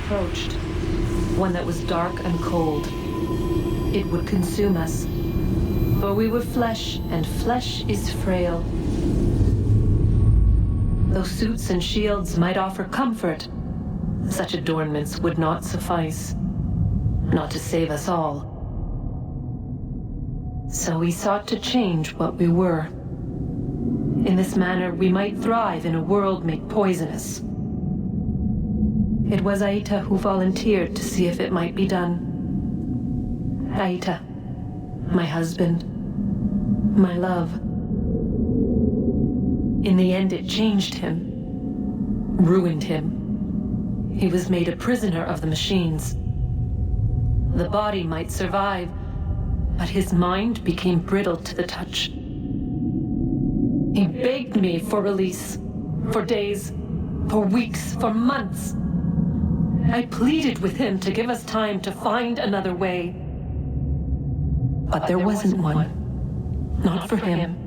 Approached, one that was dark and cold. It would consume us, for we were flesh, and flesh is frail. Though suits and shields might offer comfort, such adornments would not suffice, not to save us all. So we sought to change what we were. In this manner, we might thrive in a world made poisonous. It was Aita who volunteered to see if it might be done. Aita, my husband, my love. In the end, it changed him, ruined him. He was made a prisoner of the machines. The body might survive, but his mind became brittle to the touch. He begged me for release, for days, for weeks, for months. I pleaded with him to give us time to find another way. But there wasn't one. Not for him.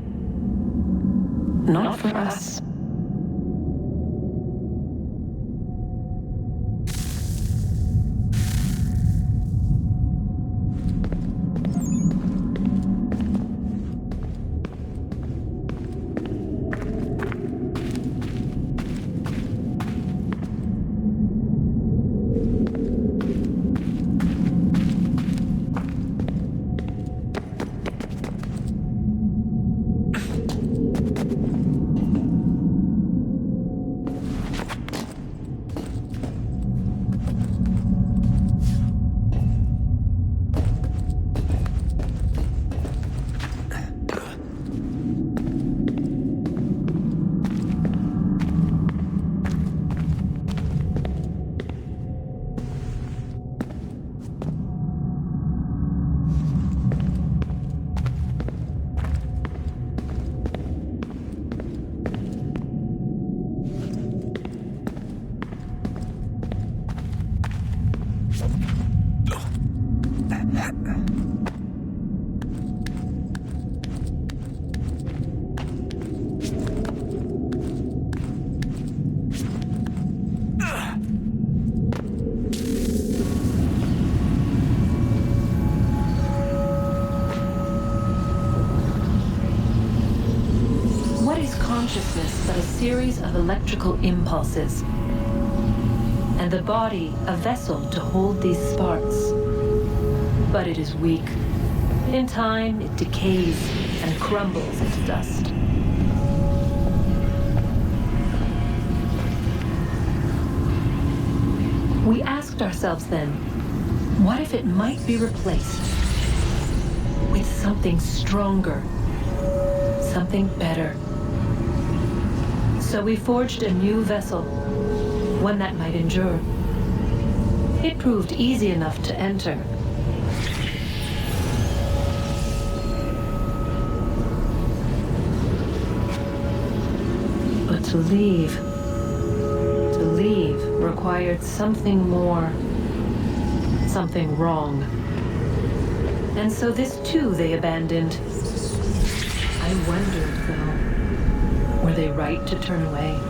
Not for us. Consciousness but a series of electrical impulses, and the body a vessel to hold these sparks. but it is weak. In time, it decays and crumbles into dust. We asked ourselves then, what if it might be replaced with something stronger, something better? So we forged a new vessel, one that might endure. It proved easy enough to enter. But to leave required something more, something wrong. And so this too they abandoned. I wondered, though, were they right to turn away?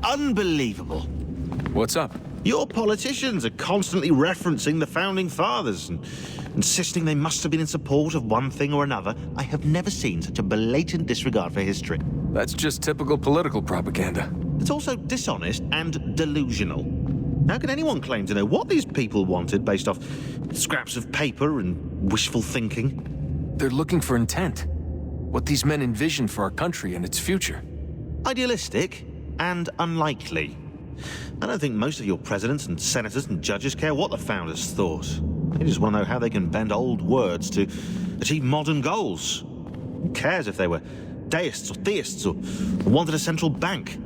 Unbelievable. What's up? Your politicians are constantly referencing the Founding Fathers and insisting they must have been in support of one thing or another. I have never seen such a blatant disregard for history. That's just typical political propaganda. It's also dishonest and delusional. How can anyone claim to know what these people wanted based off scraps of paper and wishful thinking? They're looking for intent. What these men envision for our country and its future. Idealistic and unlikely. I don't think most of your presidents and senators and judges care what the founders thought. They just want to know how they can bend old words to achieve modern goals. Who cares if they were deists or theists or wanted a central bank?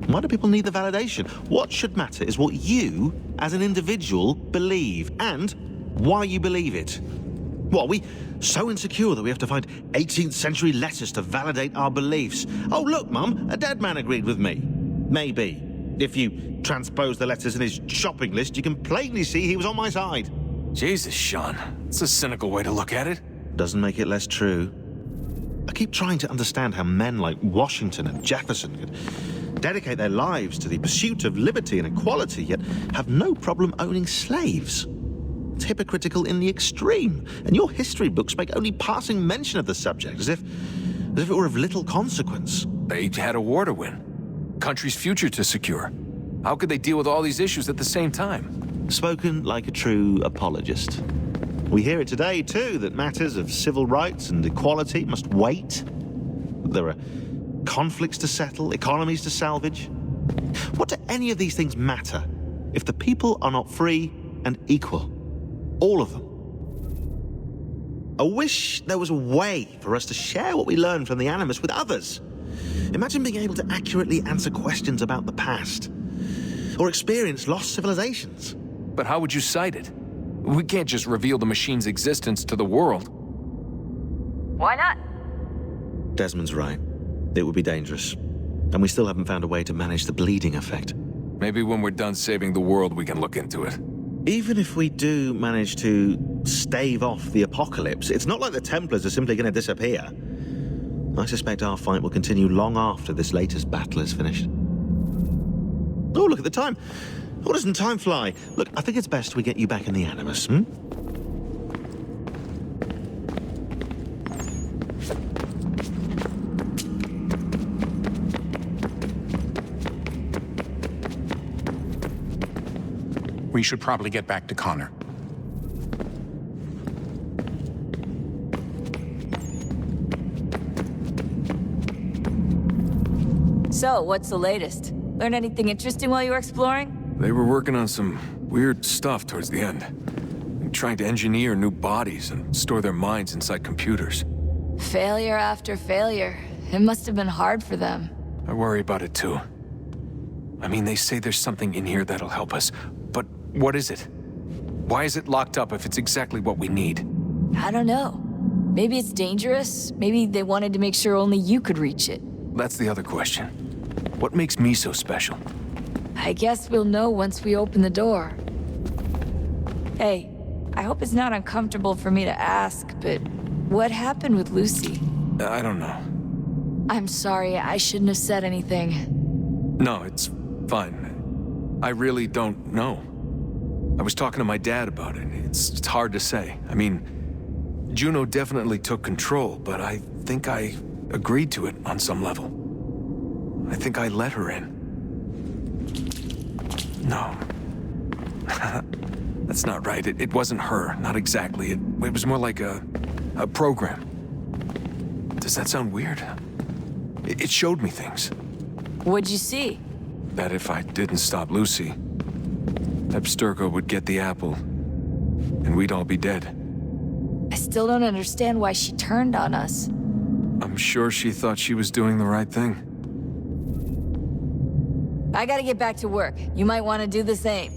Why do people need the validation? What should matter is what you, as an individual, believe and why you believe it. What, are we so insecure that we have to find 18th century letters to validate our beliefs? Oh, look, Mum, a dead man agreed with me. Maybe. If you transpose the letters in his shopping list, you can plainly see he was on my side. Jesus, Sean. It's a cynical way to look at it. Doesn't make it less true. I keep trying to understand how men like Washington and Jefferson could dedicate their lives to the pursuit of liberty and equality, yet have no problem owning slaves. It's hypocritical in the extreme, and your history books make only passing mention of the subject, as if it were of little consequence. They had a war to win. Country's future to secure. How could they deal with all these issues at the same time? Spoken like a true apologist. We hear it today, too, that matters of civil rights and equality must wait. There are conflicts to settle, economies to salvage. What do any of these things matter if the people are not free and equal? All of them. I wish there was a way for us to share what we learn from the Animus with others. Imagine being able to accurately answer questions about the past, or experience lost civilizations. But how would you cite it? We can't just reveal the machine's existence to the world. Why not? Desmond's right. It would be dangerous. And we still haven't found a way to manage the bleeding effect. Maybe when we're done saving the world, we can look into it. Even if we do manage to stave off the apocalypse, it's not like the Templars are simply going to disappear. I suspect our fight will continue long after this latest battle is finished. Oh, look at the time. Oh, doesn't time fly? Look, I think it's best we get you back in the Animus, hmm? We should probably get back to Connor. So, what's the latest? Learn anything interesting while you were exploring? They were working on some weird stuff towards the end. Trying to engineer new bodies and store their minds inside computers. Failure after failure. It must have been hard for them. I worry about it too. I mean, they say there's something in here that'll help us, but what is it? Why is it locked up if it's exactly what we need? I don't know. Maybe it's dangerous. Maybe they wanted to make sure only you could reach it. That's the other question. What makes me so special? I guess we'll know once we open the door. Hey, I hope it's not uncomfortable for me to ask, but what happened with Lucy? I don't know. I'm sorry, I shouldn't have said anything. No, it's fine. I really don't know. I was talking to my dad about it. It's hard to say. I mean, Juno definitely took control, but I think I agreed to it on some level. I think I let her in. No. That's not right. It wasn't her. Not exactly. It was more like a program. Does that sound weird? It showed me things. What'd you see? That if I didn't stop Lucy, Abstergo would get the apple, and we'd all be dead. I still don't understand why she turned on us. I'm sure she thought she was doing the right thing. I gotta get back to work. You might want to do the same.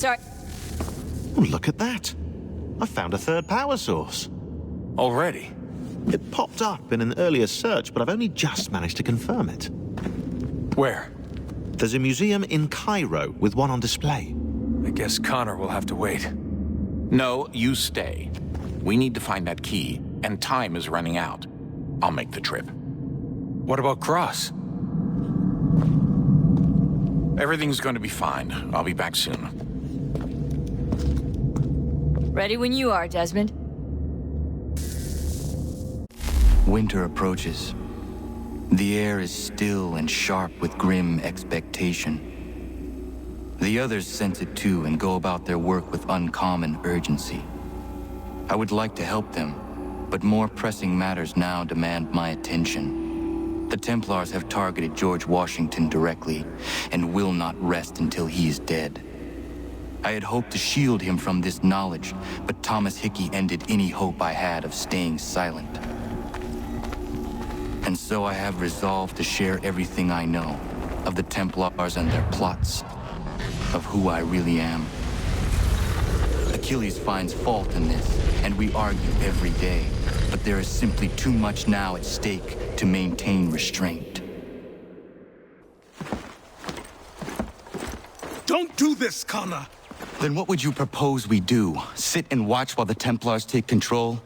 Sorry. Oh, look at that. I found a third power source. Already? It popped up in an earlier search, but I've only just managed to confirm it. Where? There's a museum in Cairo with one on display. I guess Connor will have to wait. No, you stay. We need to find that key. and time is running out. I'll make the trip. What about Cross? Everything's going to be fine. I'll be back soon. Ready when you are, Desmond. Winter approaches. The air is still and sharp with grim expectation. The others sense it too and go about their work with uncommon urgency. I would like to help them, but more pressing matters now demand my attention. The Templars have targeted George Washington directly and will not rest until he is dead. I had hoped to shield him from this knowledge, but Thomas Hickey ended any hope I had of staying silent. And so I have resolved to share everything I know of the Templars and their plots, of who I really am. Achilles finds fault in this, and we argue every day, but there is simply too much now at stake to maintain restraint. Don't do this, Connor! Then what would you propose we do? Sit and watch while the Templars take control?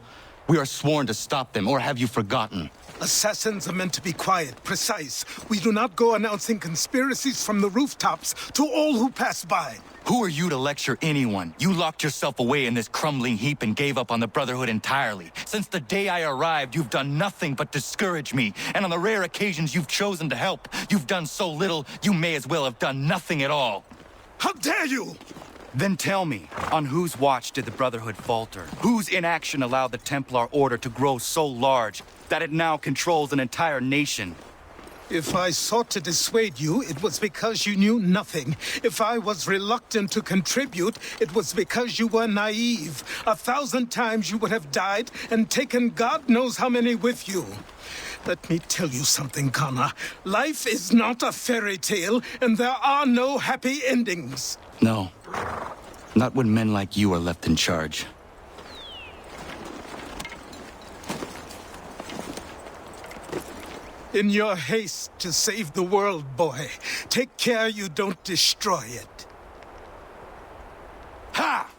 We are sworn to stop them, or have you forgotten? Assassins are meant to be quiet, precise. We do not go announcing conspiracies from the rooftops to all who pass by. Who are you to lecture anyone? You locked yourself away in this crumbling heap and gave up on the Brotherhood entirely. Since the day I arrived, you've done nothing but discourage me. And on the rare occasions you've chosen to help, you've done so little, you may as well have done nothing at all. How dare you! Then tell me, on whose watch did the Brotherhood falter? Whose inaction allowed the Templar Order to grow so large that it now controls an entire nation? If I sought to dissuade you, it was because you knew nothing. If I was reluctant to contribute, it was because you were naive. 1,000 times you would have died and taken God knows how many with you. Let me tell you something, Connor. Life is not a fairy tale, and there are no happy endings. No. Not when men like you are left in charge. In your haste to save the world, boy, take care you don't destroy it. Ha!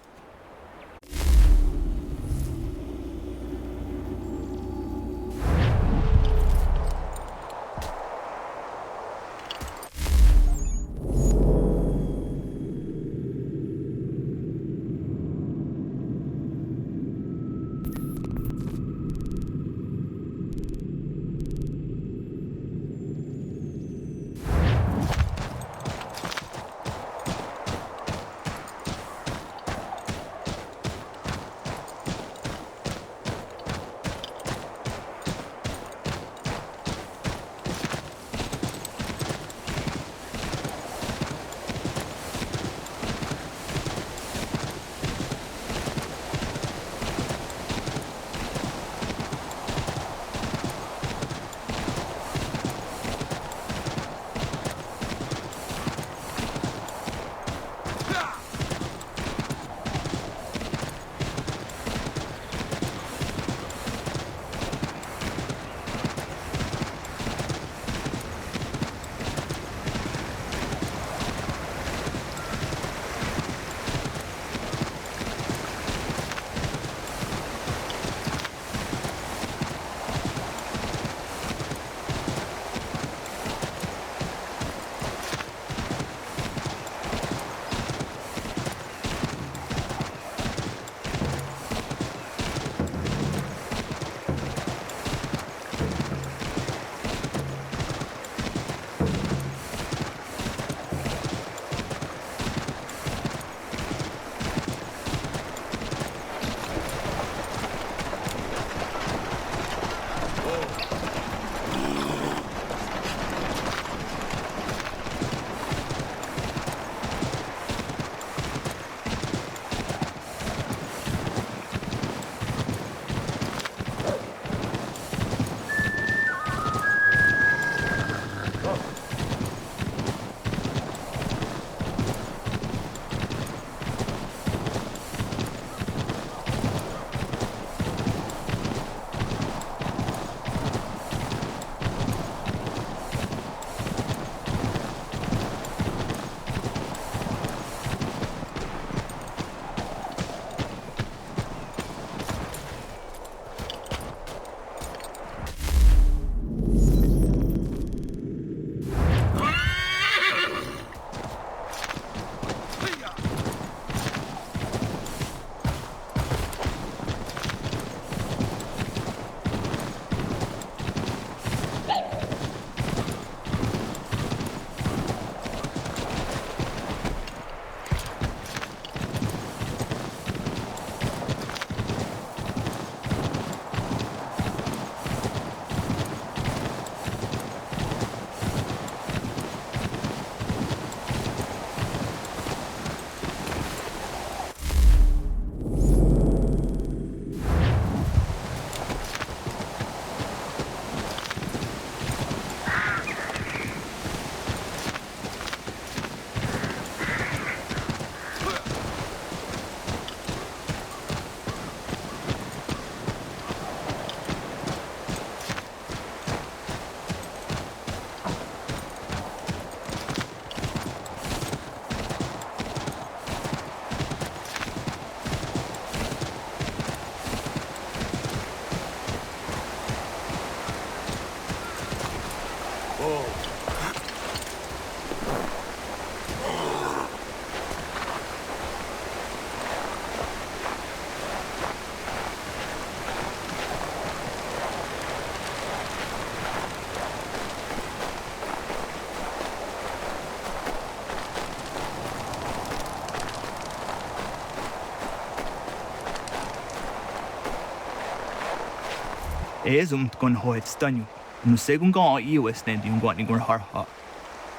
Esumt kun hoit stanju. No se kun kaa iues ne diun guani gur harha.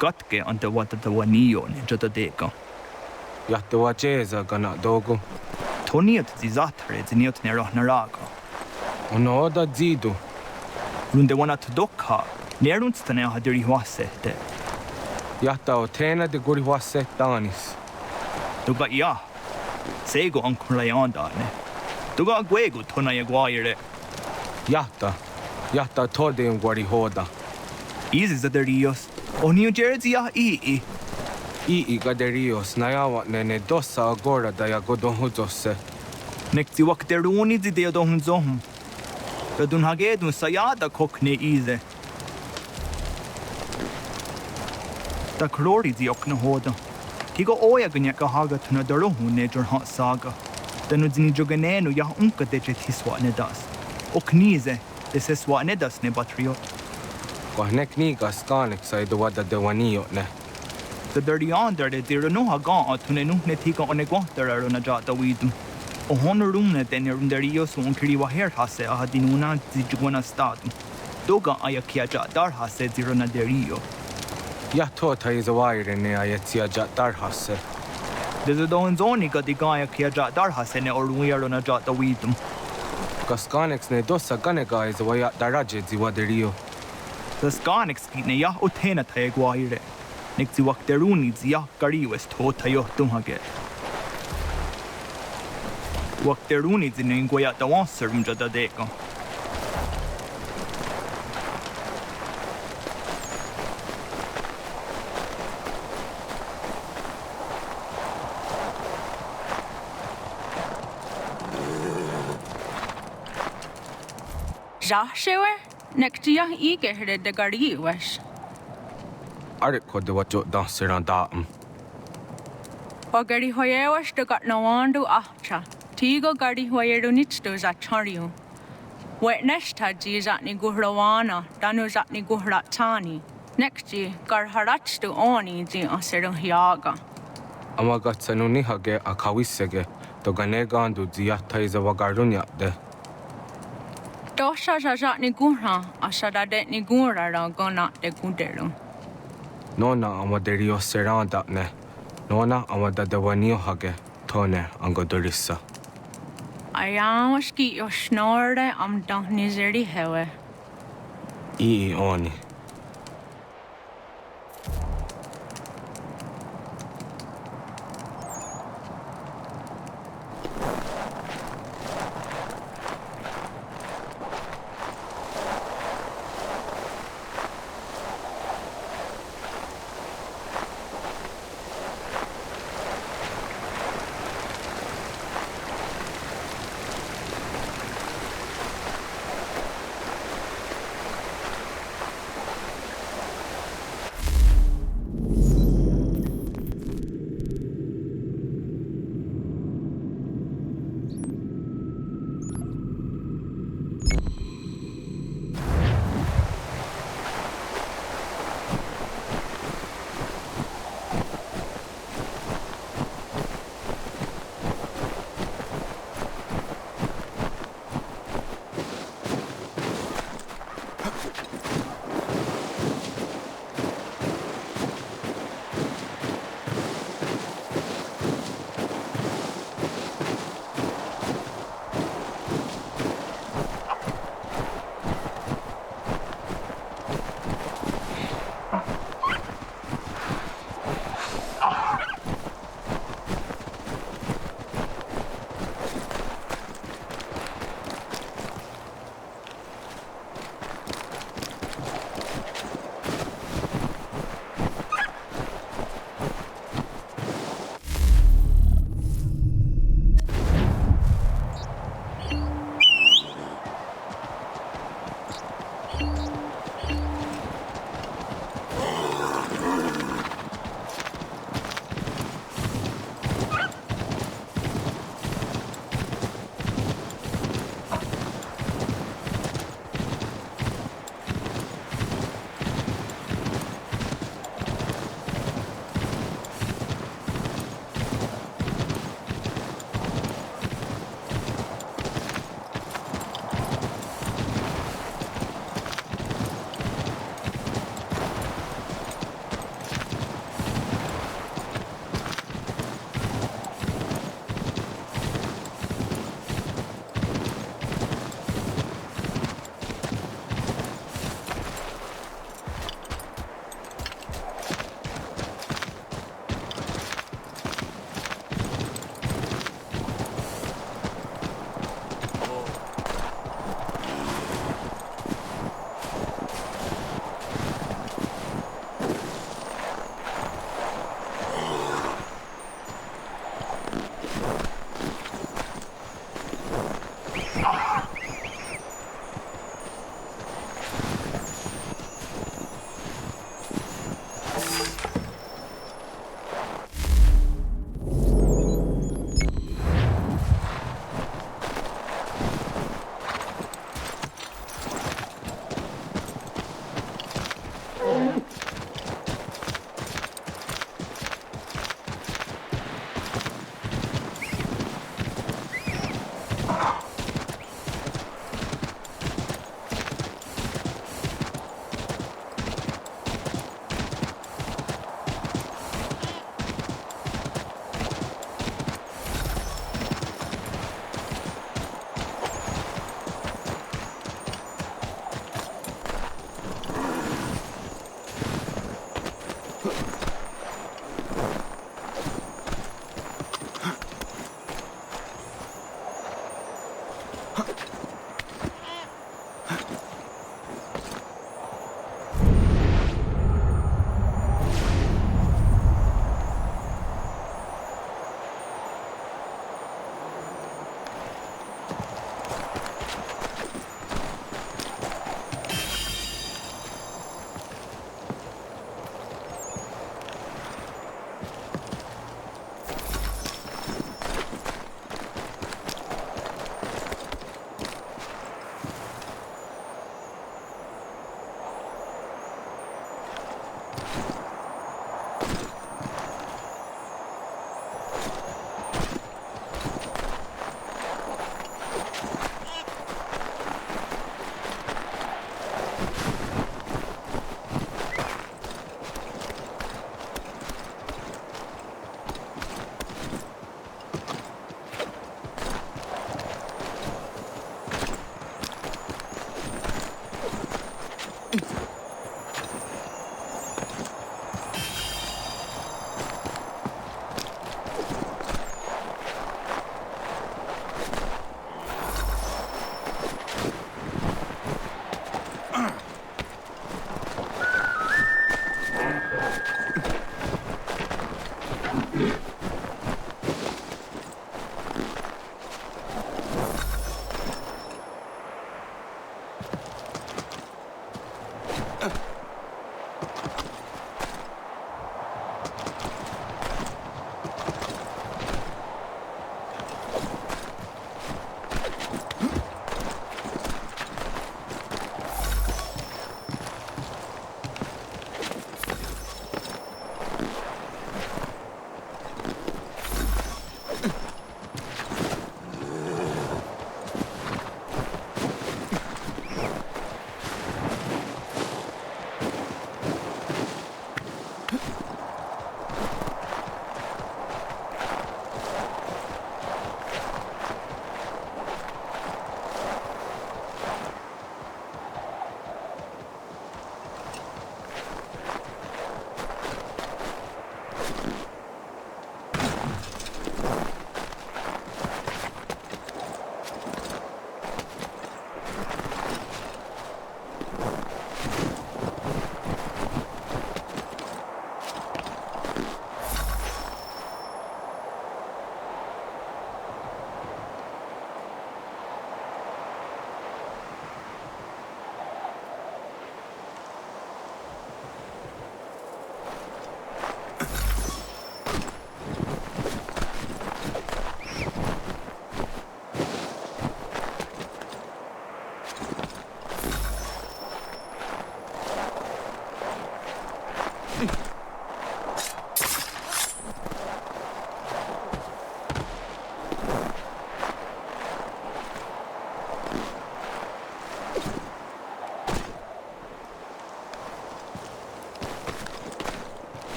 Katke ante wata tawa niyo ne jota deka. Jahte wa jeza gana dogu. Toniot zizatre ziniot ne rahnaraga. Ono oda zidu. Runde wanat dokha. Nerunstane hadiri huasete. Jahta o teena de guri huasse tanis. Tuga ja. Sego ankun lajandane. Tuga guegu tona ja guaire. Jahta todeen guri hoda. Isis aderios. Onio jerzi ja ii. Ii gaderios najavat ne dossa agora da ja godon huzosse. Nekti wakteruni zideo dohun zohum. Gadun hagedun sajada kokne ise. Da krori ziokna hoda. Tigo oja gnyaka haga tuna darohu ne jorha saga. Danu zini joganenu ja unka deje tiswa ne das. Oknize de seswa ne das ne patriot. Kohne kniga skanek sai do wada de wanio ne. Da dirty under de dira no haga atune nu ne tiga one gwahtara na jata widum. O honorumne den runderios unkiri wa her hase a dinuna zijugwana statum. Doga ayakia ja dar hase dirona derio. Jahta is a wire ne ajetsia jatar hasse. Deze don zoni ga digaya kia ja dar hase ne oruia na jata widum. Kaskanex ne dossa ganega is a waya daraje ziwaderio. Da skanex kitne ja utena tae guaire. Nek ziwak deruni zia gariwes to tayo dumhage. Wak deruni zine ngoya da wanserum jada deka. Jahshewer? Nektia ige hede de gari wesh. Arit ko de wajo danser an daam. O gari hoyewash de gat no wandu ahcha. Tigo gari hoyeru nichto za chariu. Wet neshta ji zatni guhrawana, danu zatni guhratani. Nekji gar harachtu oni ji aseru hiaga. Amagatsanu nihage akawisege, to ganegandu ziata is a wagarunya de. Dosha zatni guhra, ashada detni gura gona de guderu. Nona amaderio seranda ne. Nona amada de wanio hage, tone angodorissa. Ayawaski yo snorde am dahnizeri hewe. Ii oni.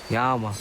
Yama.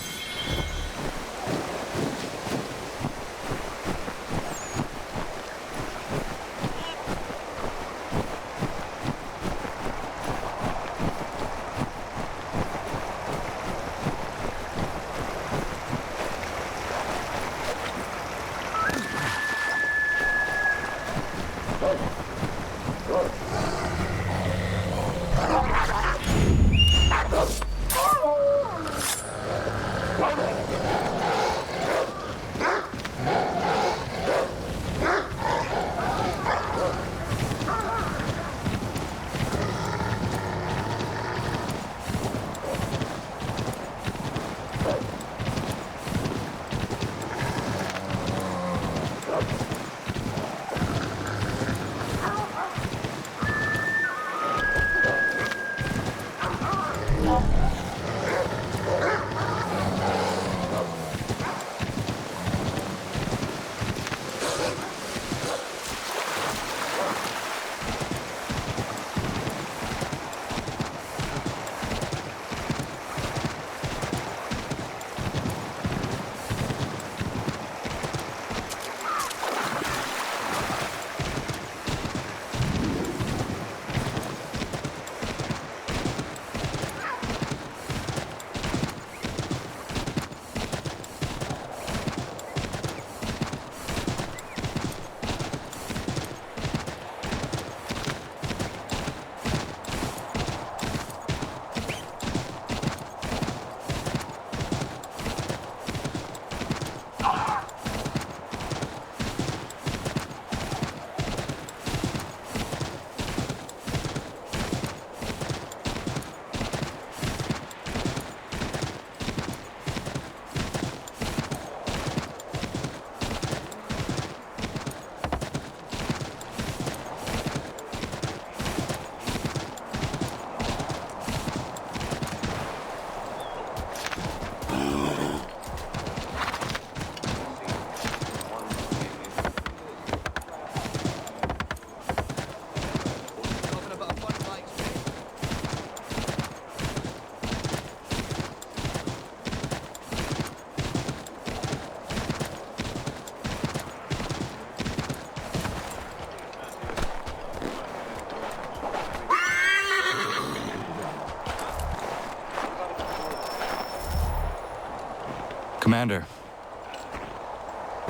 Commander,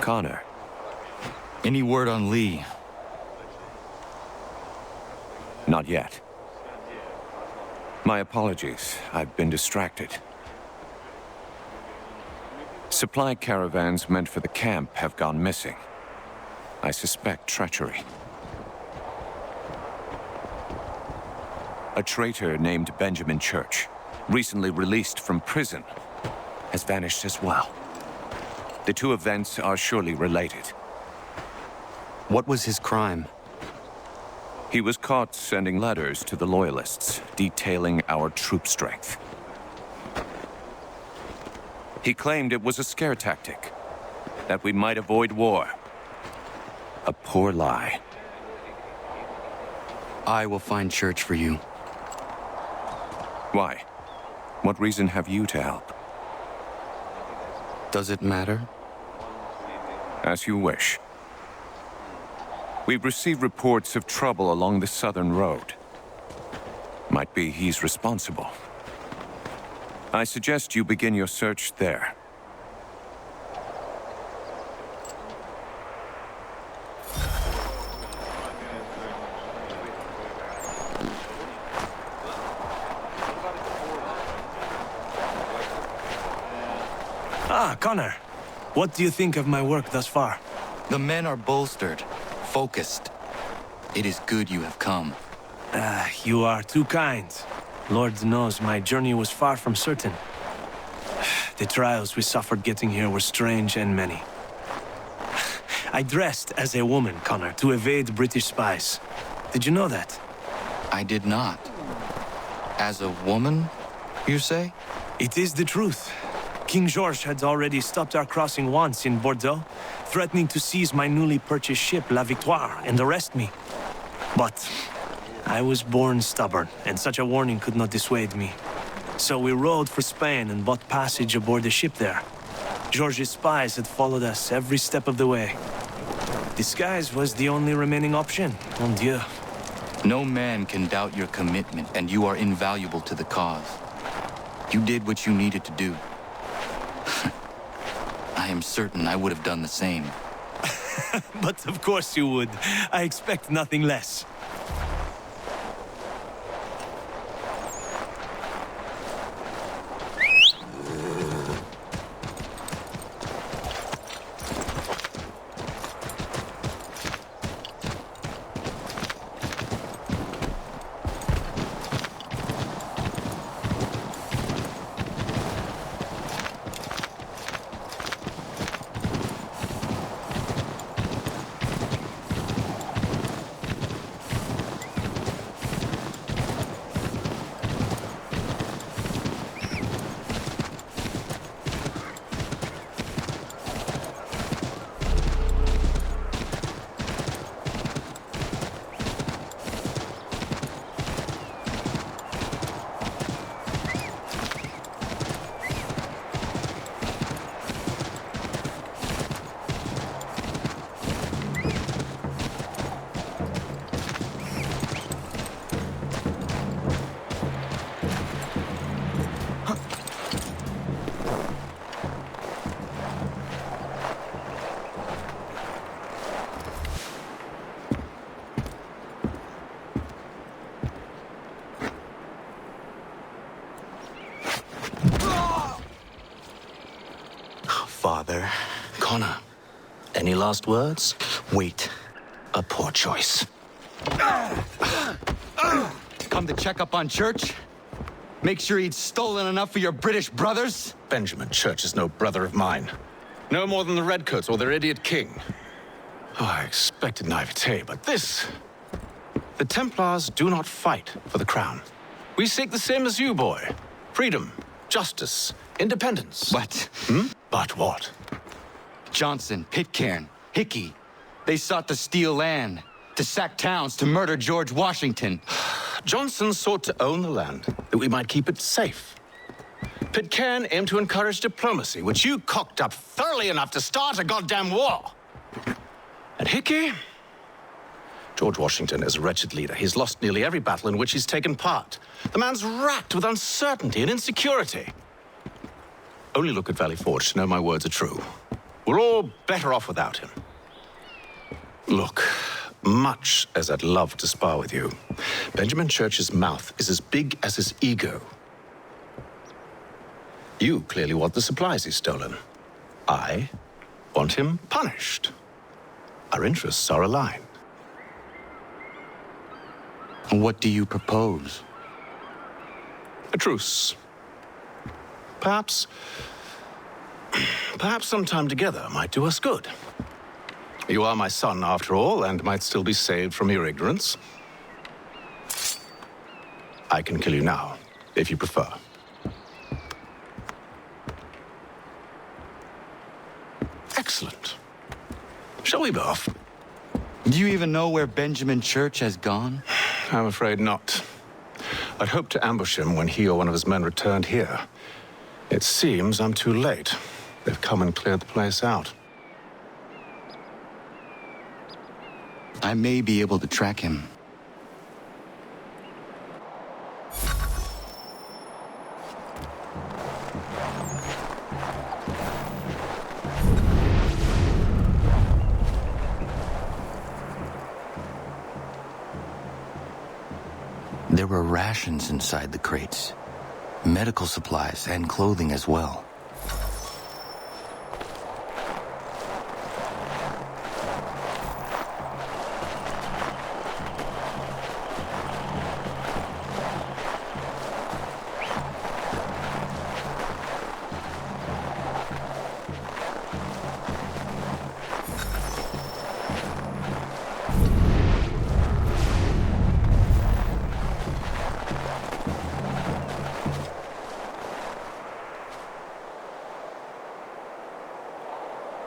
Connor. any word on Lee? Not yet. My apologies. I've been distracted. Supply caravans meant for the camp have gone missing. I suspect treachery. A traitor named Benjamin Church, recently released from prison, has vanished as well. The two events are surely related. What was his crime? He was caught sending letters to the Loyalists, detailing our troop strength. He claimed it was a scare tactic, that we might avoid war. A poor lie. I will find Church for you. Why? What reason have you to help? Does it matter? As you wish. We've received reports of trouble along the southern road. Might be he's responsible. I suggest you begin your search there. Connor. What do you think of my work thus far? The men are bolstered, focused. It is good you have come. You are too kind. Lord knows my journey was far from certain. The trials we suffered getting here were strange and many. I dressed as a woman, Connor, to evade British spies. Did you know that? I did not. As a woman, you say? It is the truth. King George had already stopped our crossing once in Bordeaux, threatening to seize my newly purchased ship, La Victoire, and arrest me. But I was born stubborn, and such a warning could not dissuade me. So we rode for Spain and bought passage aboard the ship there. George's spies had followed us every step of the way. Disguise was the only remaining option, mon Dieu. No man can doubt your commitment, and you are invaluable to the cause. You did what you needed to do. I am certain I would have done the same. But of course you would. I expect nothing less. Father. Connor, any last words? Wait. A poor choice. Come to check up on Church? Make sure he'd stolen enough for your British brothers? Benjamin Church is no brother of mine. No more than the Redcoats or their idiot king. Oh, I expected naivete, but this... The Templars do not fight for the crown. We seek the same as you, boy. Freedom, justice, independence. What? But what? Johnson, Pitcairn, Hickey. They sought to steal land, to sack towns, to murder George Washington. Johnson sought to own the land, that we might keep it safe. Pitcairn aimed to encourage diplomacy, which you cocked up thoroughly enough to start a goddamn war. And Hickey? George Washington is a wretched leader. He's lost nearly every battle in which he's taken part. The man's racked with uncertainty and insecurity. only look at Valley Forge to know my words are true. We're all better off without him. Look, much as I'd love to spar with you, Benjamin Church's mouth is as big as his ego. You clearly want the supplies he's stolen. I want him punished. Our interests are aligned. What do you propose? A truce. Perhaps some time together might do us good. You are my son, after all, and might still be saved from your ignorance. I can kill you now, if you prefer. Excellent. Shall we be off? Do you even know where Benjamin Church has gone? I'm afraid not. I'd hoped to ambush him when he or one of his men returned here. It seems I'm too late. They've come and cleared the place out. I may be able to track him. There were rations inside the crates, medical supplies and clothing as well.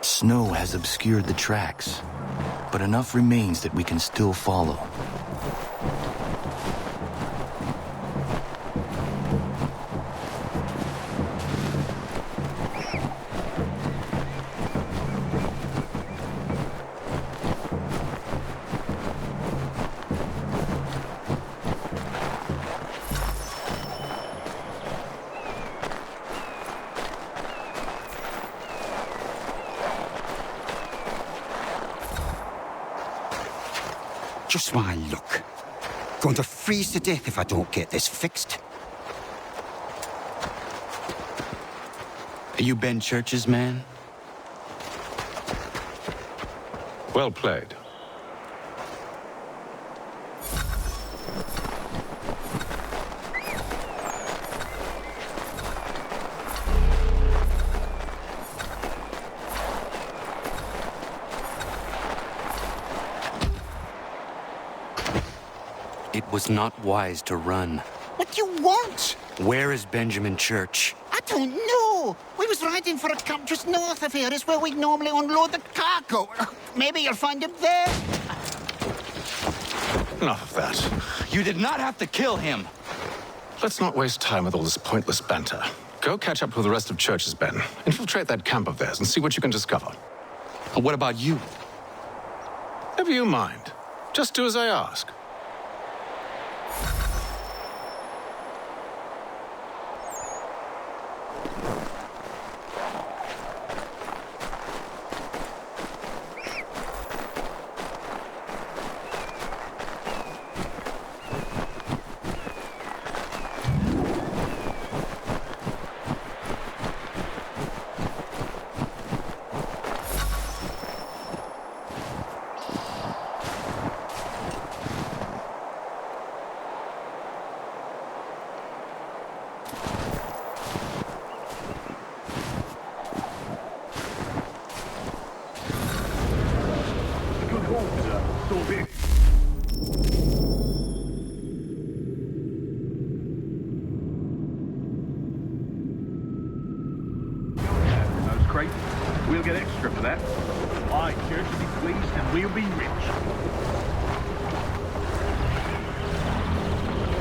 Snow has obscured the tracks, but enough remains that we can still follow. Just my luck. Going to freeze to death if I don't get this fixed. Are you Ben Church's man? Well played. It was not wise to run. What do you want? Where is Benjamin Church? I don't know. We was riding for a camp just north of here. Is where we normally unload the cargo. Maybe you'll find him there. Enough of that. You did not have to kill him. Let's not waste time with all this pointless banter. Go catch up with the rest of Church's men. Infiltrate that camp of theirs and see what you can discover. What about you? Never you mind. Just do as I ask. We'll get extra for that. Aye, Church will be pleased and we'll be rich.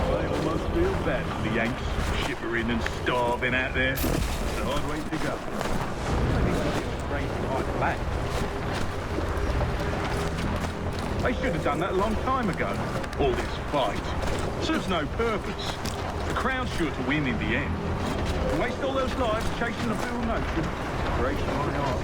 I almost feel bad for the Yanks, shivering and starving out there. It's a hard way to go. I think we get straight behind back. They should have done that a long time ago. All this fight serves no purpose. The crowd's sure to win in the end. Waste all those lives chasing a bill notion. Breaks my heart.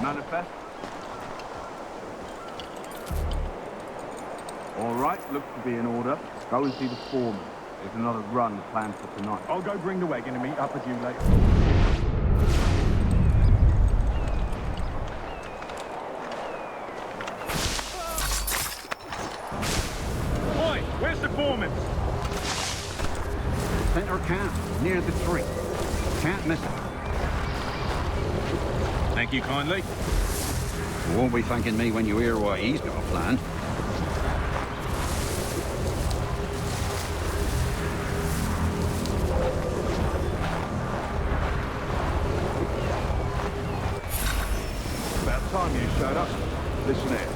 Manifest. All right, looks to be in order. Go and see the foreman. There's another run planned for tonight. I'll go bring the wagon and meet up with you later. Oi, where's the foreman? Center camp, near the tree. Can't miss it. Thank you kindly. You won't be thanking me when you hear what he's got planned. About time you showed up. Listen here.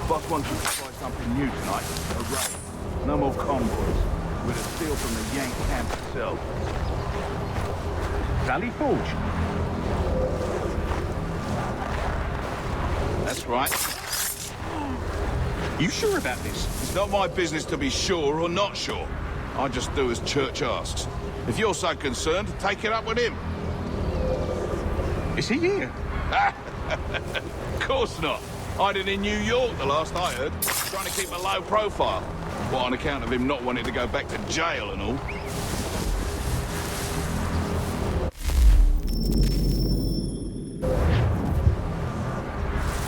Boss wants you to try something new tonight. A raid. No more convoys. With a steal from the Yank camp itself. Valley Forge. That's right. You sure about this? It's not my business to be sure or not sure. I just do as Church asks. If you're so concerned, take it up with him. Is he here? Of course not. Hiding in New York, the last I heard. Trying to keep a low profile. What, on account of him not wanting to go back to jail and all?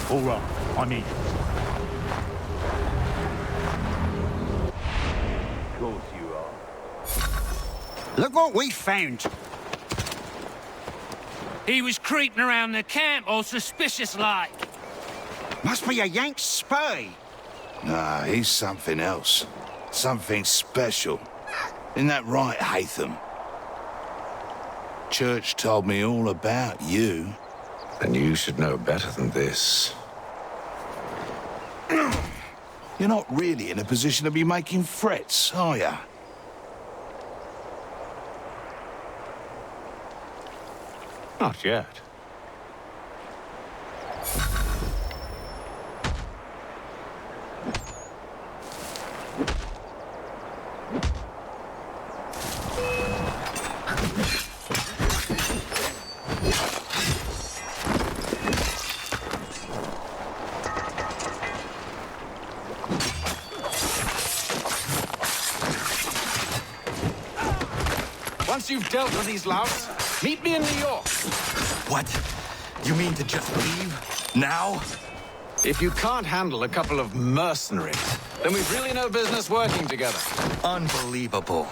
All right, I'm in. Of course you are. Look what we found. He was creeping around the camp, all suspicious-like. Must be a Yank spy. Nah, he's something else. Something special. Isn't that right, Hatham? Church told me all about you. Then you should know better than this. You're not really in a position to be making threats, are ya? Not yet. Once you've dealt with these louts, meet me in New York. What? You mean to just leave? Now? If you can't handle a couple of mercenaries, then we've really no business working together. Unbelievable.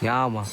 Yama.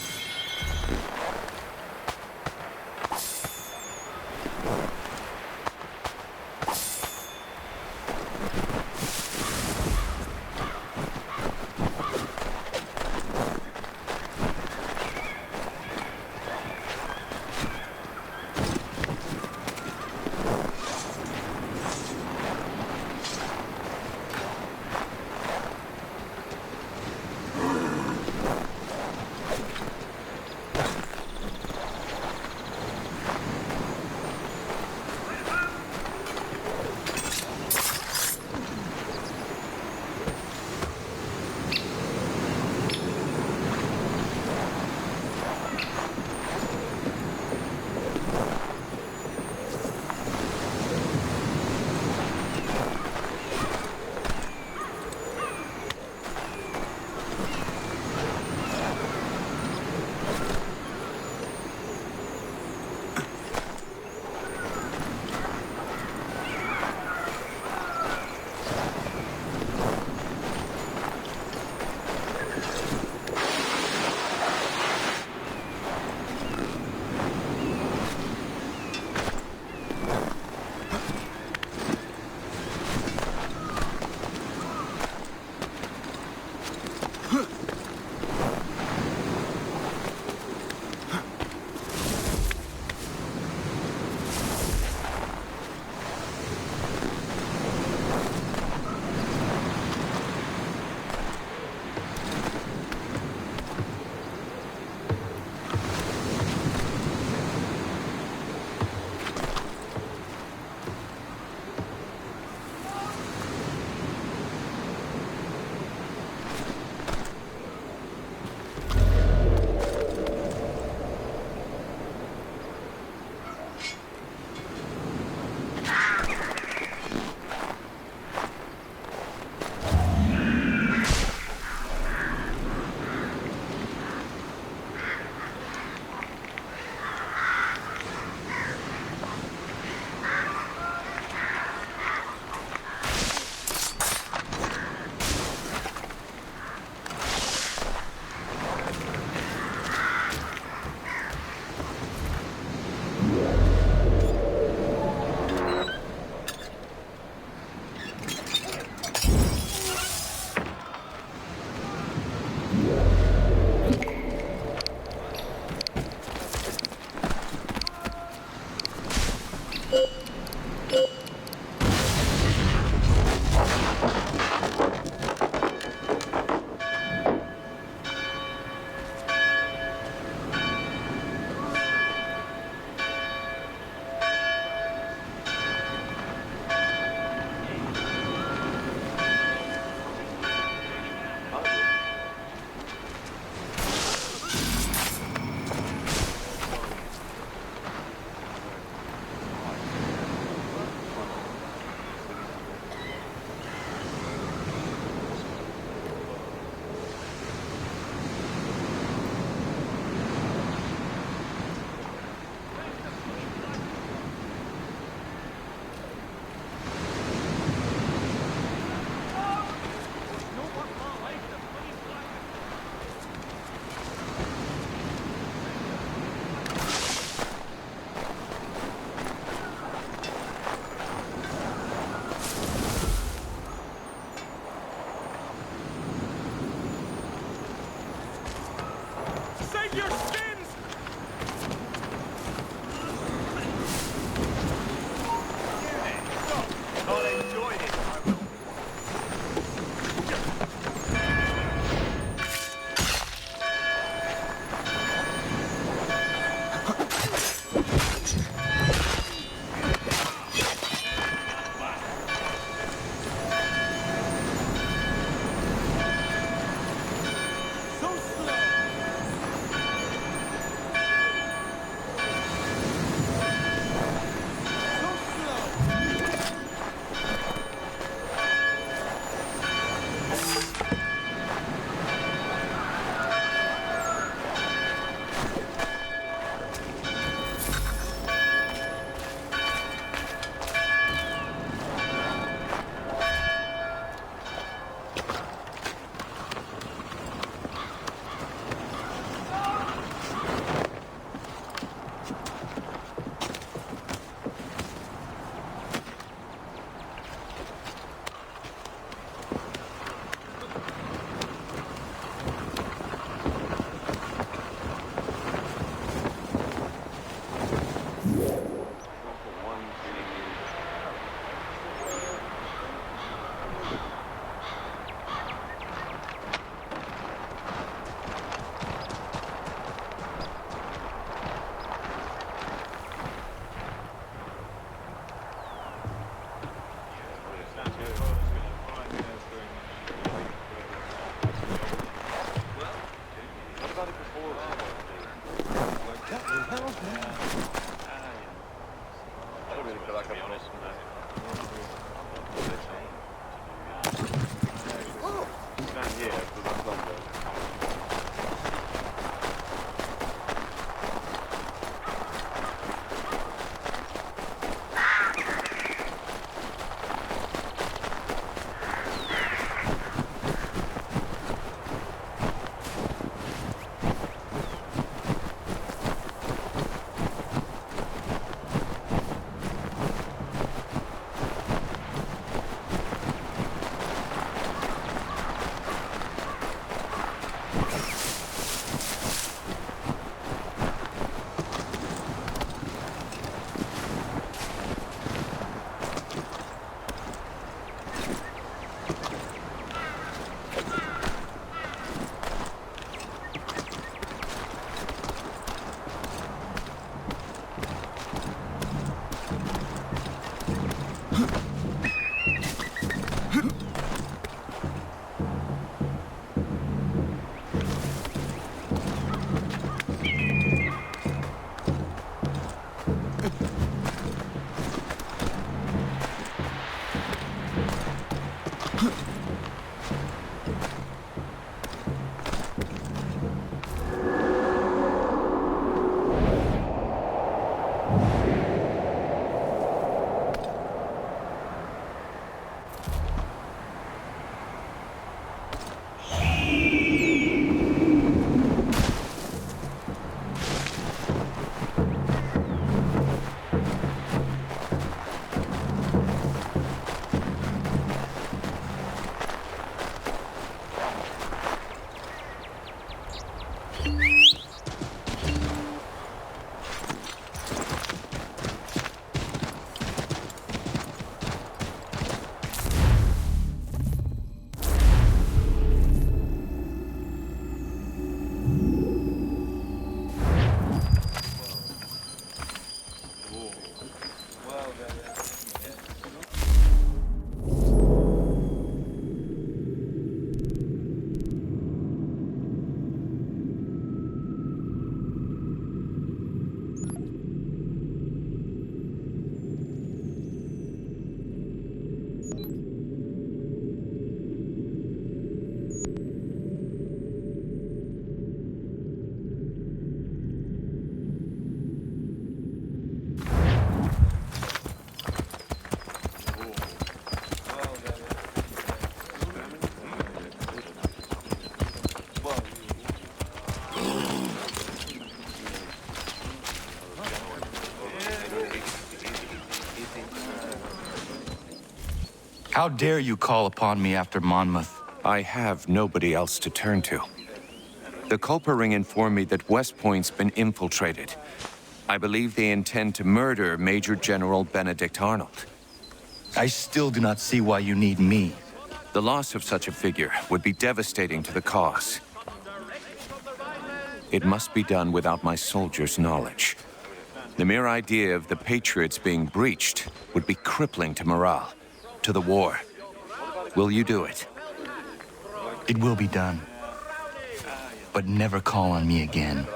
How dare you call upon me after Monmouth? I have nobody else to turn to. The Culper Ring informed me that West Point's been infiltrated. I believe they intend to murder Major General Benedict Arnold. I still do not see why you need me. The loss of such a figure would be devastating to the cause. It must be done without my soldiers' knowledge. The mere idea of the Patriots being breached would be crippling to morale, to the war. Will you do it? It will be done. But never call on me again.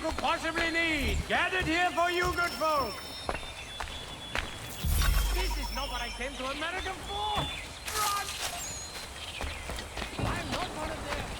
could possibly need. Gathered here for you, good folk. This is not what I came to America for. Run! I'm not one of them.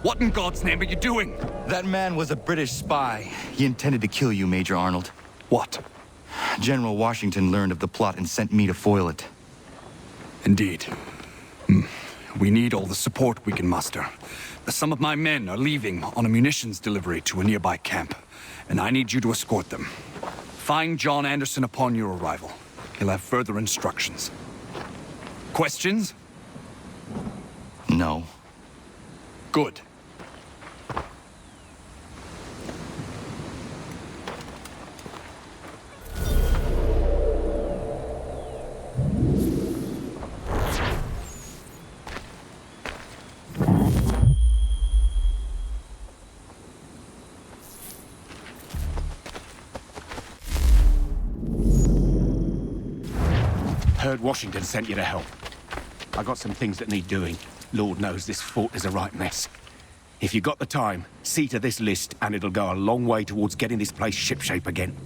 What in God's name are you doing? That man was a British spy. He intended to kill you, Major Arnold. What? General Washington learned of the plot and sent me to foil it. Indeed. We need all the support we can muster. Some of my men are leaving on a munitions delivery to a nearby camp, and I need you to escort them. Find John Anderson upon your arrival. He'll have further instructions. Questions? No. Good. Heard Washington sent you to help. I got some things that need doing. Lord knows this fort is a right mess. If you got the time, see to this list and it'll go a long way towards getting this place shipshape again.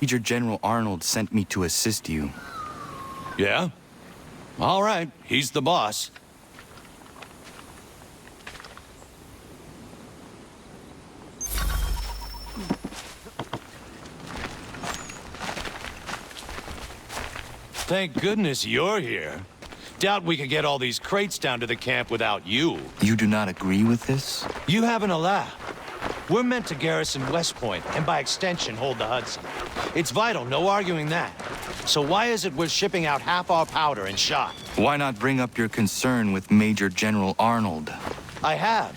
Major General Arnold sent me to assist you. Yeah? All right, he's the boss. Thank goodness you're here. Doubt we could get all these crates down to the camp without you. You do not agree with this? You haven't a laugh. We're meant to garrison West Point, and by extension, hold the Hudson. It's vital, no arguing that. So why is it we're shipping out half our powder and shot? Why not bring up your concern with Major General Arnold? I have.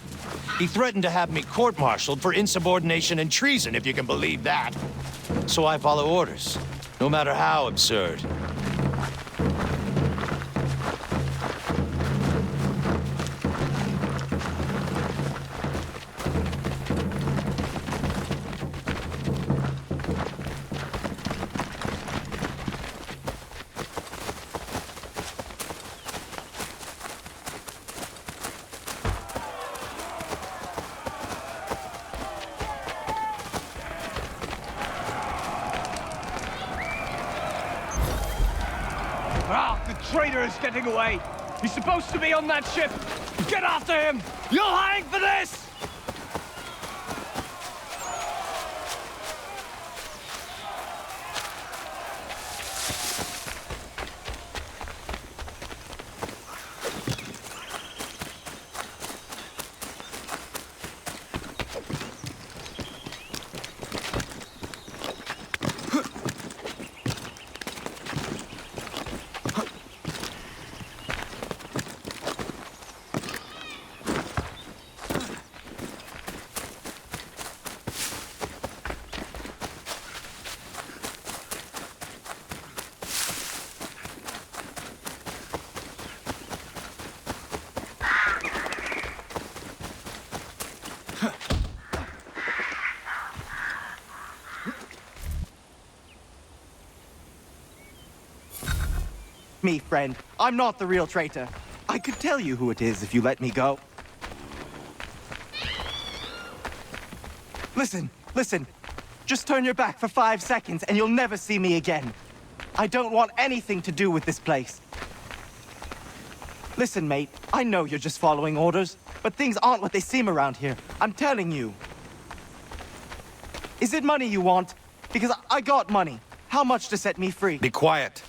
He threatened to have me court-martialed for insubordination and treason, if you can believe that. So I follow orders, no matter how absurd. Ah, the traitor is getting away! He's supposed to be on that ship! Get after him! You'll hang for this! Me, friend. I'm not the real traitor. I could tell you who it is if you let me go. Listen. Just turn your back for 5 seconds and you'll never see me again. I don't want anything to do with this place. Listen, mate, I know you're just following orders, but things aren't what they seem around here. I'm telling you. Is it money you want? Because I got money. How much to set me free? Be quiet.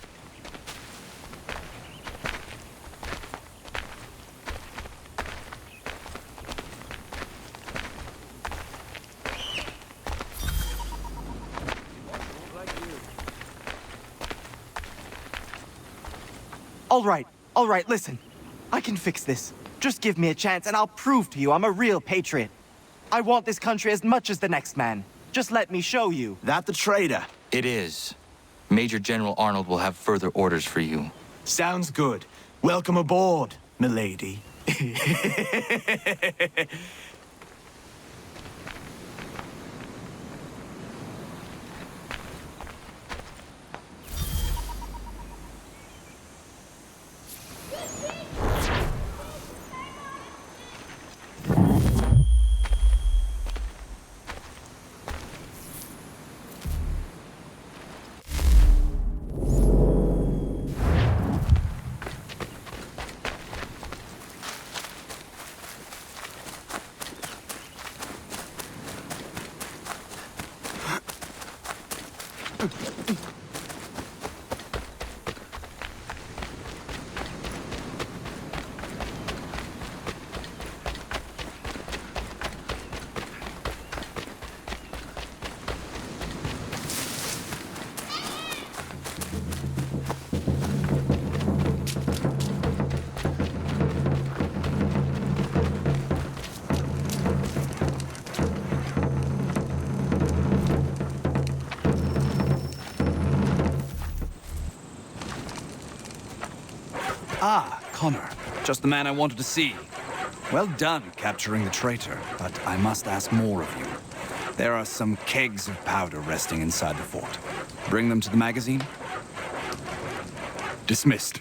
All right, listen. I can fix this. Just give me a chance and I'll prove to you I'm a real patriot. I want this country as much as the next man. Just let me show you. That the traitor? It is. Major General Arnold will have further orders for you. Sounds good. Welcome aboard, milady. Ah, Connor. Just the man I wanted to see. Well done capturing the traitor, but I must ask more of you. There are some kegs of powder resting inside the fort. Bring them to the magazine? Dismissed.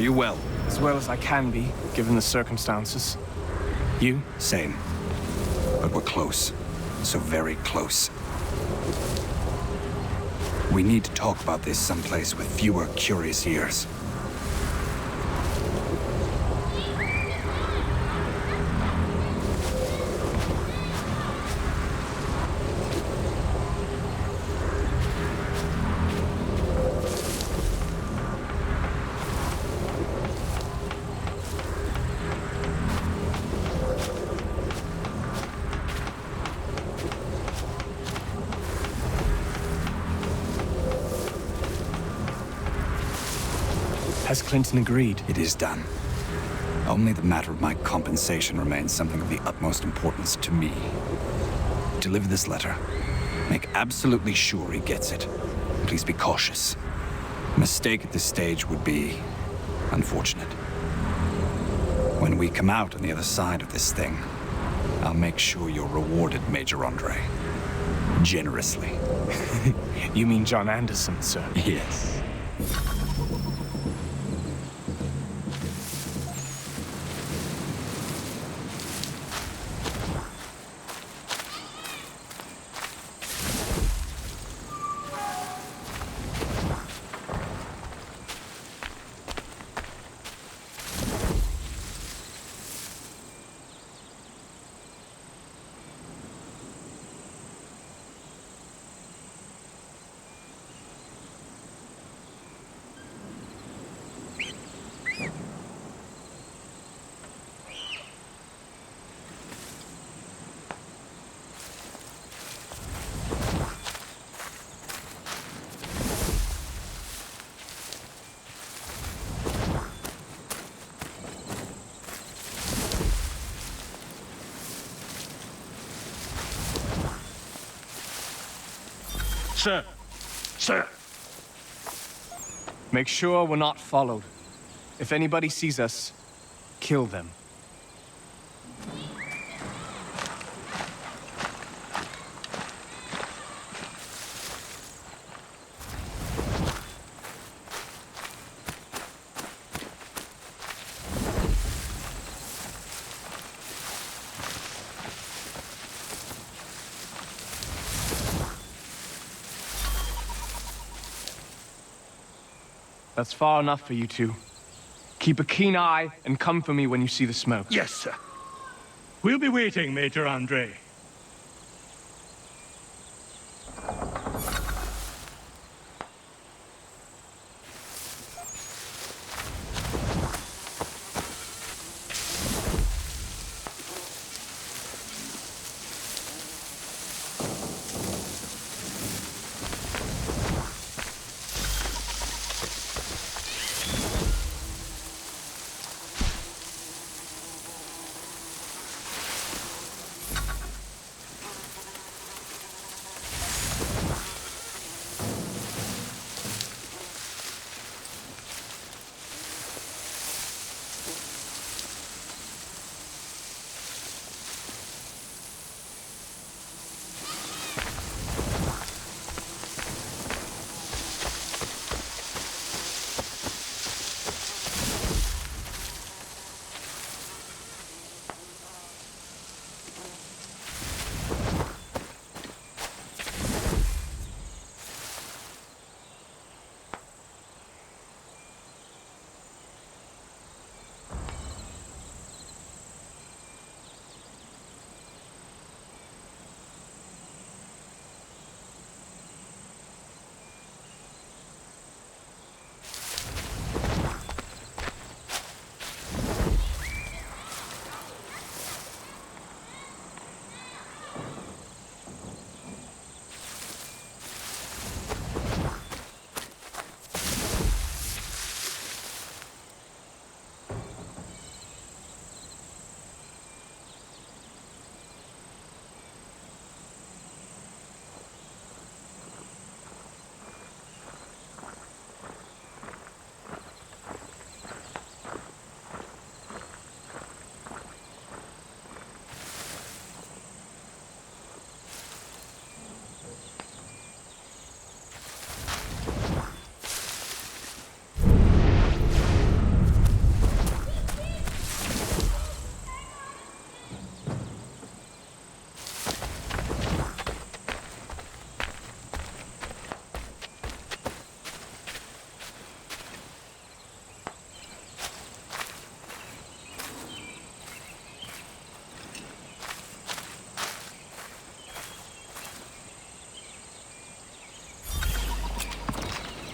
you well? As well as I can be, given the circumstances. You? Same. But we're close. So very close. We need to talk about this someplace with fewer curious ears. Has Clinton agreed? It is done. Only the matter of my compensation remains something of the utmost importance to me. Deliver this letter. Make absolutely sure he gets it. Please be cautious. A mistake at this stage would be unfortunate. When we come out on the other side of this thing, I'll make sure you're rewarded, Major Andre. Generously. You mean John Anderson, sir? Yes. Sir! Sir! Make sure we're not followed. If anybody sees us, kill them. That's far enough for you two. Keep a keen eye and come for me when you see the smoke. Yes, sir. We'll be waiting, Major Andre.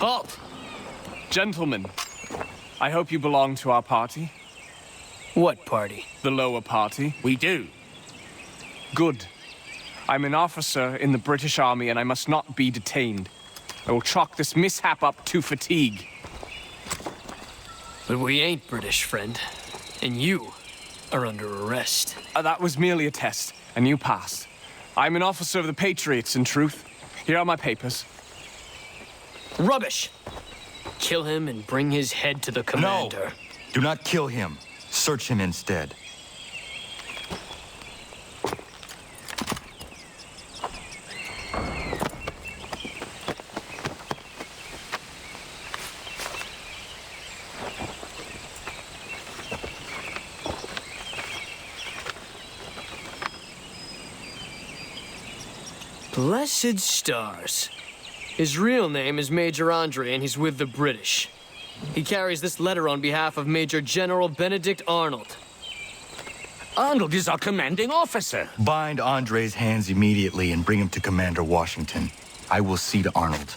Halt! Gentlemen, I hope you belong to our party. What party? The lower party. We do. Good. I'm an officer in the British Army and I must not be detained. I will chalk this mishap up to fatigue. But we ain't British, friend. And you are under arrest. That was merely a test, and you passed. I'm an officer of the Patriots, in truth. Here are my papers. Rubbish! Kill him and bring his head to the commander. No! Do not kill him. Search him instead. Blessed stars. His real name is Major Andre, and he's with the British. He carries this letter on behalf of Major General Benedict Arnold. Arnold is our commanding officer. Bind Andre's hands immediately and bring him to Commander Washington. I will see to Arnold.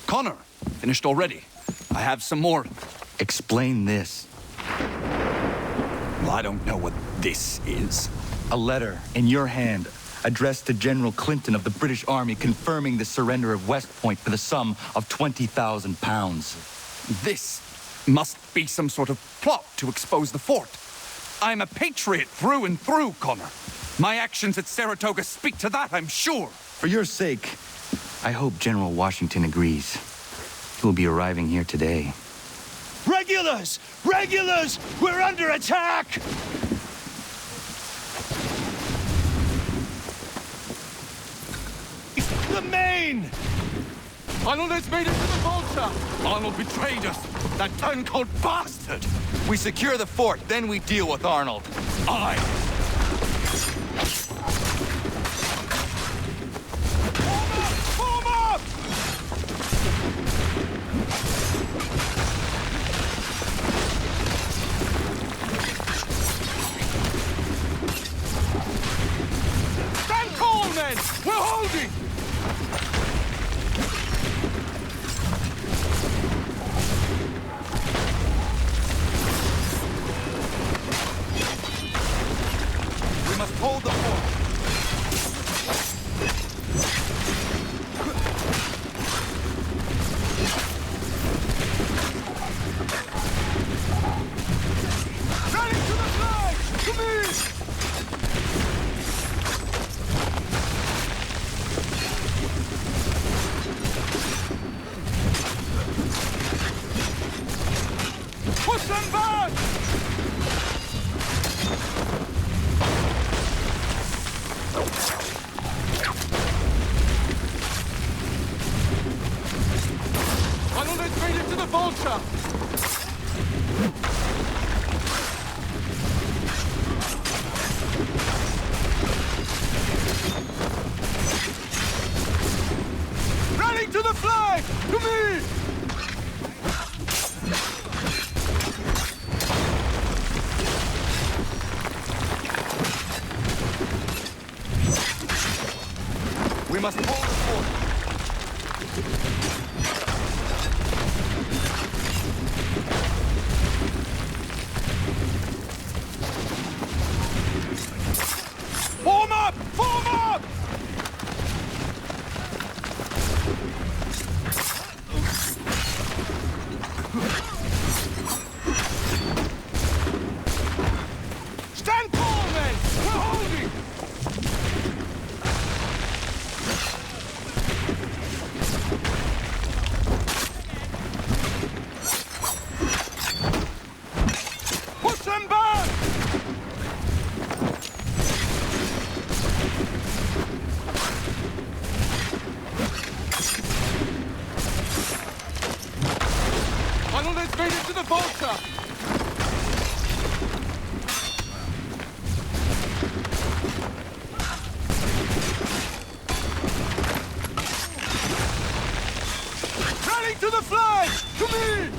Connor, finished already. I have some more. Explain this. Well, I don't know what this is. A letter in your hand addressed to General Clinton of the British Army confirming the surrender of West Point for the sum of 20,000 pounds. This must be some sort of plot to expose the fort. I'm a patriot through and through, Connor. My actions at Saratoga speak to that, I'm sure. For your sake, I hope General Washington agrees. He will be arriving here today. Regulars! Regulars! We're under attack! The Maine! Arnold has made it to the Volta! Arnold betrayed us! That turncoat bastard! We secure the fort, then we deal with Arnold. Aye! Form up! Stand calm, men! We're holding! We must hold the fort. Running to the flag! Come in! We must hold the fort. Form up! Form up! Stand tall, men! We're holding! Push them back! Arnold has made it to the Volta! Rally to the flag! To me!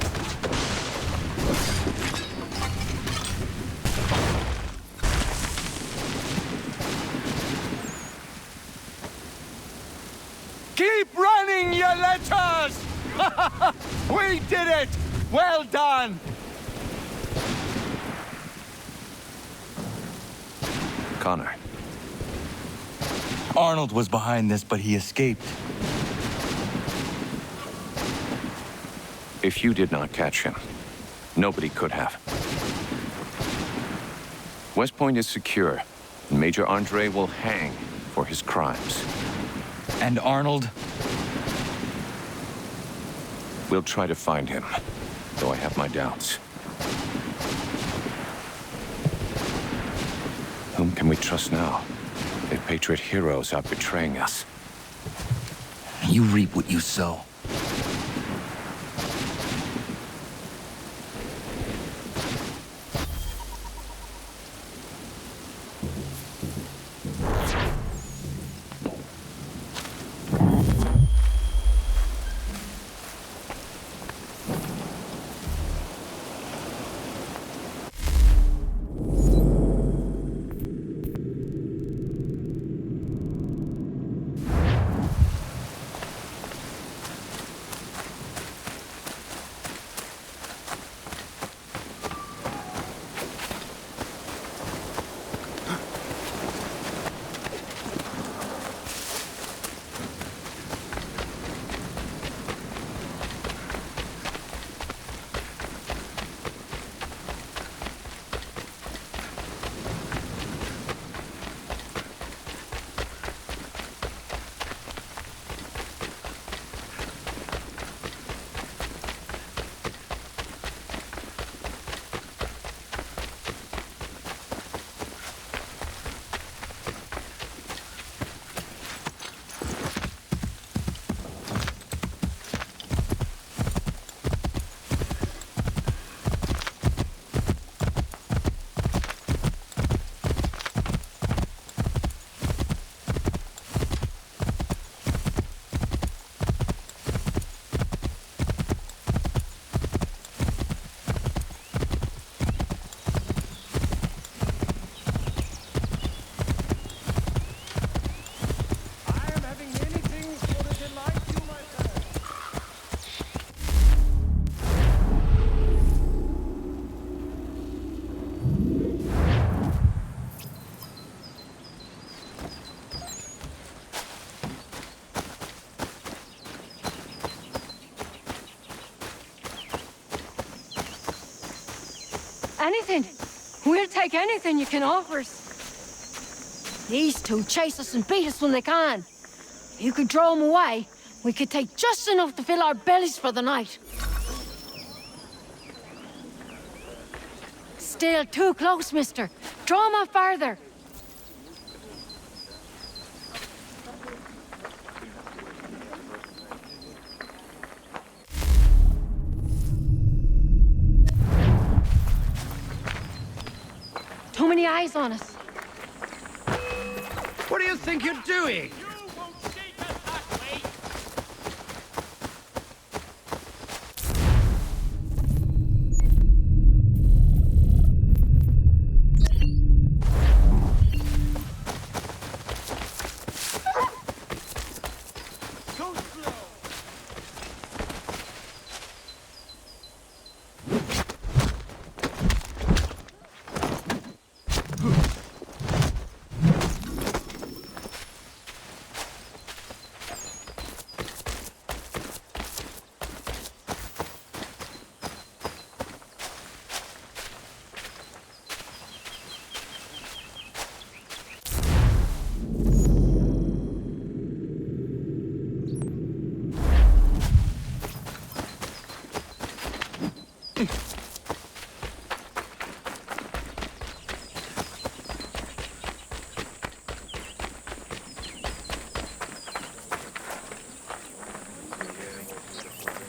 Keep running, you letters! We did it! Well done! Connor. Arnold was behind this, but he escaped. If you did not catch him, nobody could have. West Point is secure, and Major Andre will hang for his crimes. And Arnold? We'll try to find him, though I have my doubts. Whom can we trust now? If Patriot heroes are betraying us. You reap what you sow. Anything. We'll take anything you can offer us. These two chase us and beat us when they can. If you could draw them away, we could take just enough to fill our bellies for the night. Still too close, mister. Draw them off farther. Too many eyes on us. What do you think you're doing?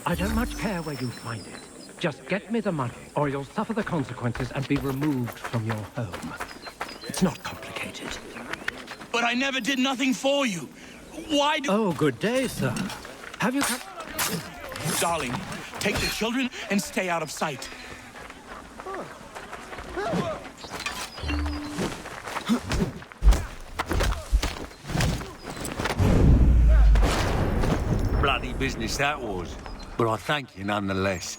I don't much care where you find it. Just get me the money, or you'll suffer the consequences and be removed from your home. It's not complicated. But I never did nothing for you. Why do... Oh, good day, sir. Have you come... Darling, take the children and stay out of sight. Bloody business that was, but I thank you nonetheless.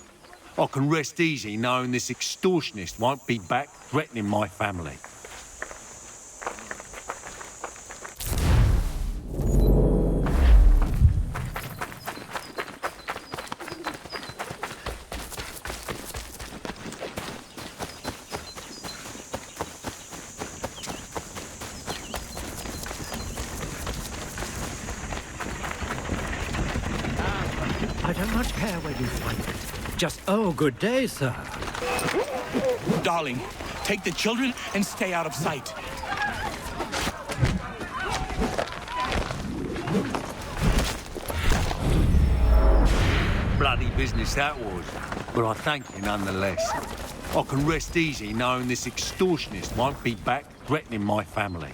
I can rest easy knowing this extortionist won't be back threatening my family. I don't much care where you find it. Just, oh, good day, sir. Darling, take the children and stay out of sight. Bloody business that was, but I thank you nonetheless. I can rest easy knowing this extortionist won't be back threatening my family.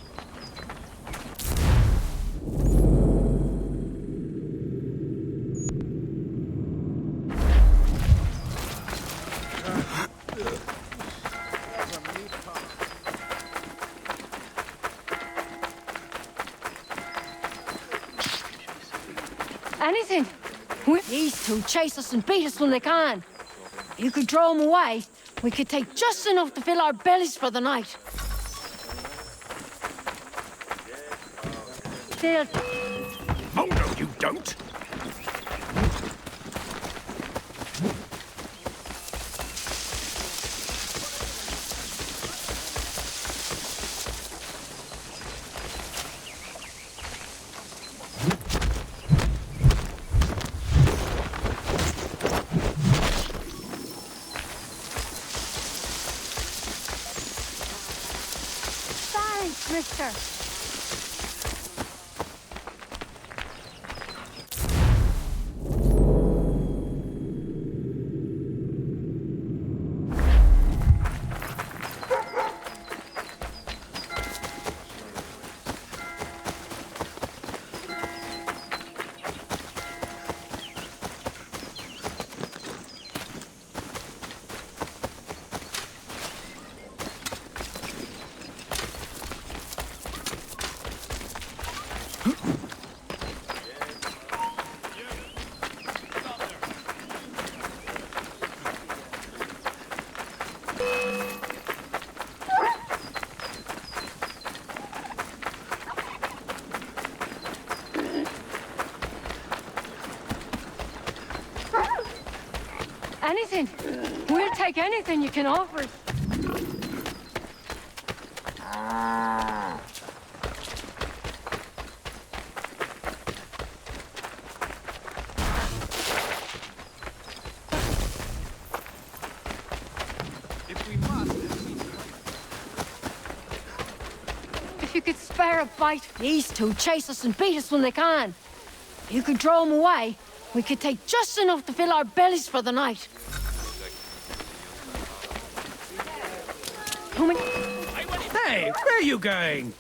Anything. These two chase us and beat us when they can. You could draw them away. We could take just enough to fill our bellies for the night. They'll... Oh, no, you don't. Thanks, mister. Anything. We'll take anything you can offer us. If you could spare a bite, these two chase us and beat us when they can. You could draw them away. We could take just enough to fill our bellies for the night. Coming. Hey, where are you going?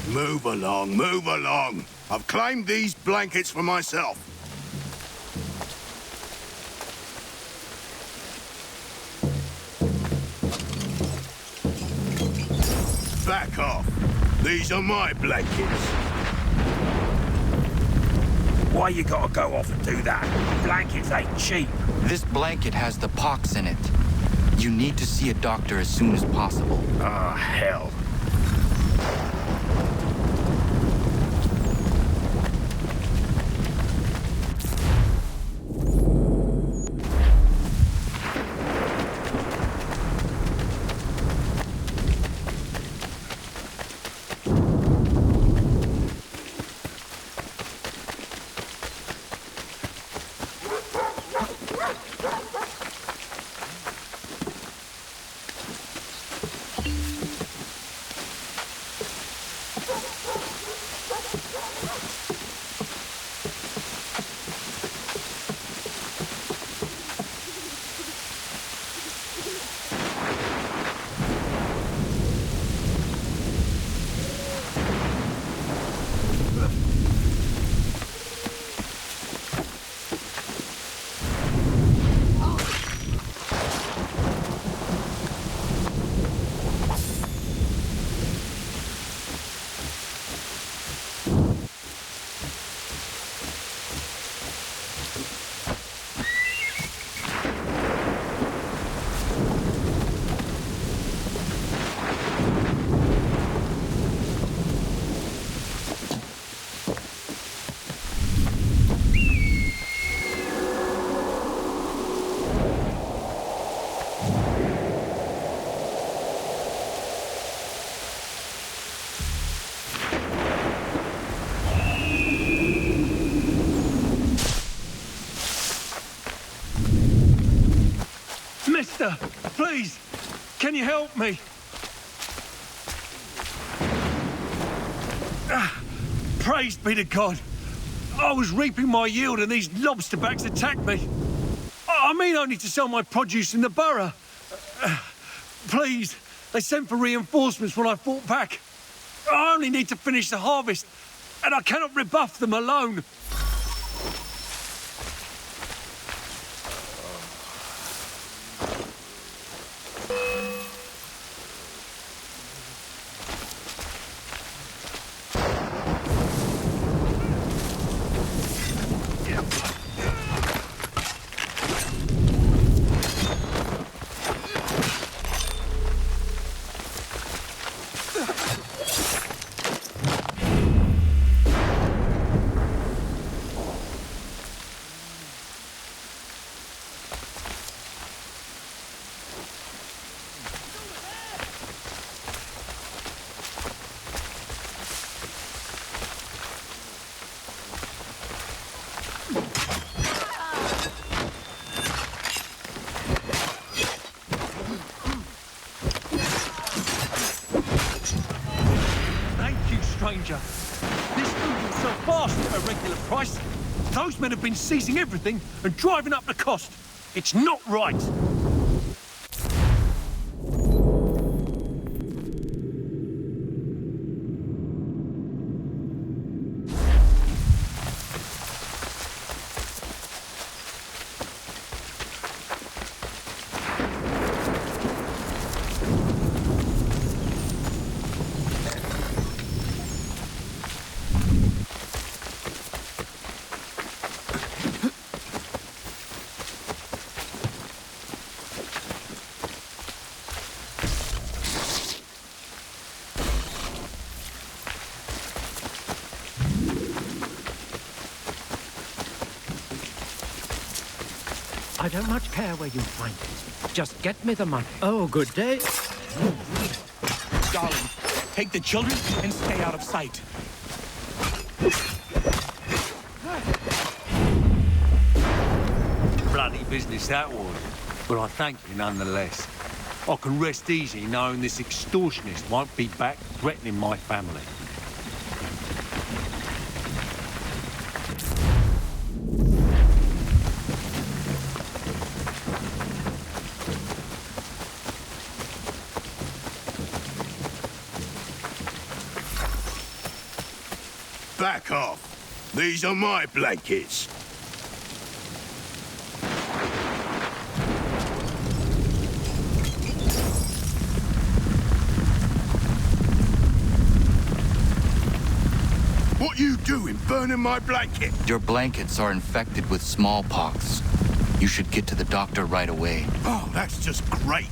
Move along, move along. I've claimed these blankets for myself. Back off. These are my blankets. Why you gotta go off and do that? Blankets ain't cheap. This blanket has the pox in it. You need to see a doctor as soon as possible. Ah, hell. Mister, please, can you help me? Praise be to God. I was reaping my yield and these lobster backs attacked me. I mean only to sell my produce in the borough. Please, they sent for reinforcements when I fought back. I only need to finish the harvest, and I cannot rebuff them alone. Stranger. This food will sell fast at a regular price. Those men have been seizing everything and driving up the cost. It's not right. I don't much care where you find it. Just get me the money. Oh, good day. Darling, take the children and stay out of sight. Bloody business that was, but I thank you nonetheless. I can rest easy knowing this extortionist won't be back threatening my family. Back off. These are my blankets. What you doing, burning my blanket. Your blankets are infected with smallpox. You should get to the doctor right away. Oh, that's just great.